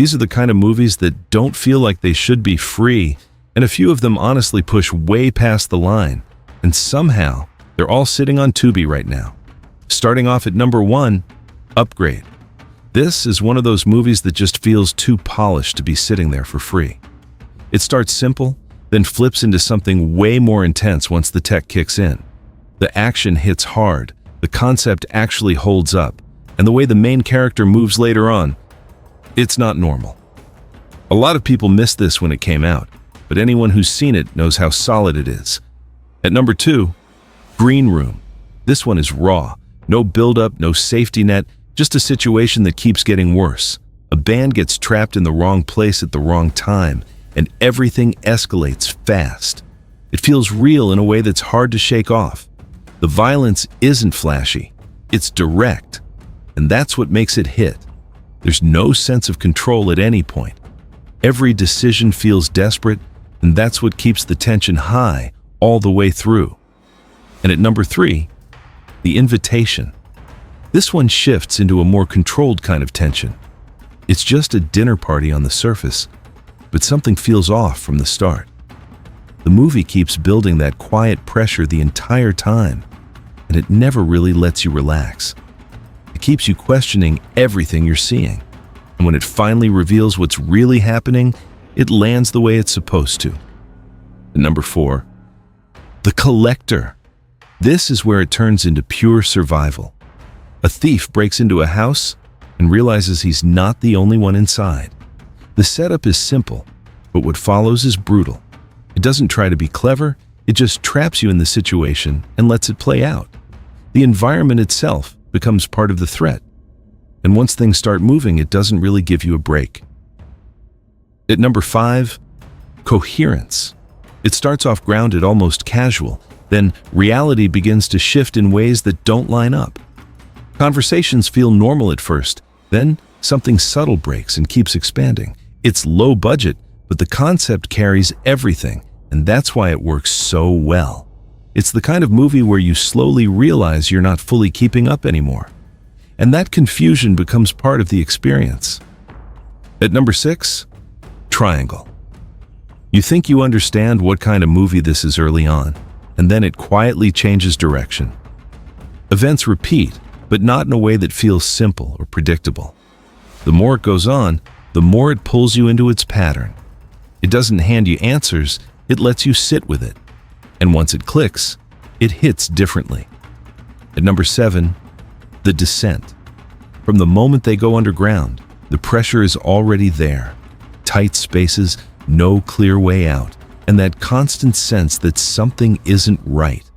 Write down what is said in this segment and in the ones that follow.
These are the kind of movies that don't feel like they should be free, and a few of them honestly push way past the line. And somehow, they're all sitting on Tubi right now. Starting off at number 1, Upgrade. This is one of those movies that just feels too polished to be sitting there for free. It starts simple, then flips into something way more intense once the tech kicks in. The action hits hard, the concept actually holds up, and the way the main character moves later on, it's not normal. A lot of people missed this when it came out, but anyone who's seen it knows how solid it is. At number 2, Green Room. This one is raw. No build-up, no safety net, just a situation that keeps getting worse. A band gets trapped in the wrong place at the wrong time, and everything escalates fast. It feels real in a way that's hard to shake off. The violence isn't flashy, it's direct, and that's what makes it hit. There's no sense of control at any point. Every decision feels desperate, and that's what keeps the tension high all the way through. And at number 3, The Invitation. This one shifts into a more controlled kind of tension. It's just a dinner party on the surface, but something feels off from the start. The movie keeps building that quiet pressure the entire time, and it never really lets you relax. It keeps you questioning everything you're seeing, and when it finally reveals what's really happening, it lands the way it's supposed to. At number 4, The Collector. This is where it turns into pure survival. A thief breaks into a house and realizes he's not the only one inside. The setup is simple, but what follows is brutal. It doesn't try to be clever, it just traps you in the situation and lets it play out. The environment itself becomes part of the threat. And once things start moving, it doesn't really give you a break. At number 5, Coherence. It starts off grounded, almost casual. Then reality begins to shift in ways that don't line up. Conversations feel normal at first, then something subtle breaks and keeps expanding. It's low budget, but the concept carries everything, and that's why it works so well. It's the kind of movie where you slowly realize you're not fully keeping up anymore. And that confusion becomes part of the experience. At number 6, Triangle. You think you understand what kind of movie this is early on, and then it quietly changes direction. Events repeat, but not in a way that feels simple or predictable. The more it goes on, the more it pulls you into its pattern. It doesn't hand you answers, it lets you sit with it. And once it clicks, it hits differently. At number 7, The Descent. From the moment they go underground, the pressure is already there. Tight spaces, no clear way out, and that constant sense that something isn't right.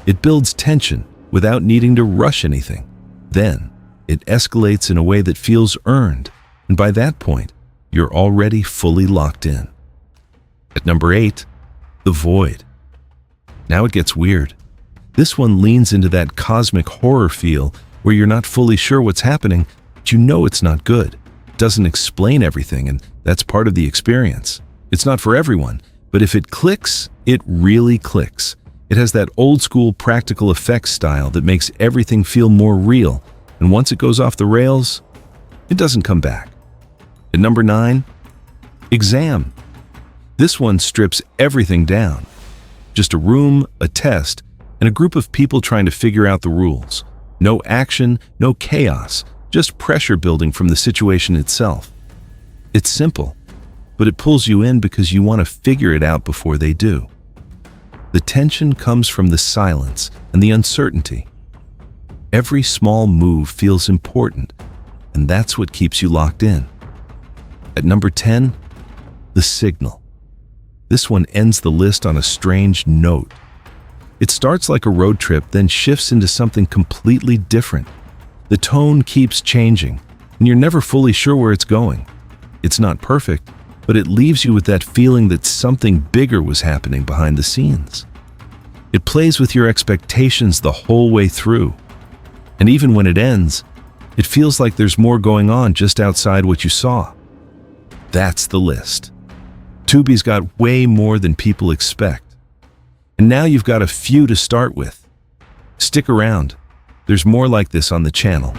It builds tension without needing to rush anything. Then, it escalates in a way that feels earned, and by that point, you're already fully locked in. At number 8, The Void. Now it gets weird. This one leans into that cosmic horror feel where you're not fully sure what's happening, but you know it's not good. It doesn't explain everything, and that's part of the experience. It's not for everyone, but if it clicks, it really clicks. It has that old-school practical effects style that makes everything feel more real, and once it goes off the rails, it doesn't come back. At number 9, Exam. This one strips everything down. Just a room, a test, and a group of people trying to figure out the rules. No action, no chaos, just pressure building from the situation itself. It's simple, but it pulls you in because you want to figure it out before they do. The tension comes from the silence and the uncertainty. Every small move feels important, and that's what keeps you locked in. At number 10, The Signal. This one ends the list on a strange note. It starts like a road trip, then shifts into something completely different. The tone keeps changing, and you're never fully sure where it's going. It's not perfect, but it leaves you with that feeling that something bigger was happening behind the scenes. It plays with your expectations the whole way through. And even when it ends, it feels like there's more going on just outside what you saw. That's the list. Tubi's got way more than people expect. And now you've got a few to start with. Stick around. There's more like this on the channel.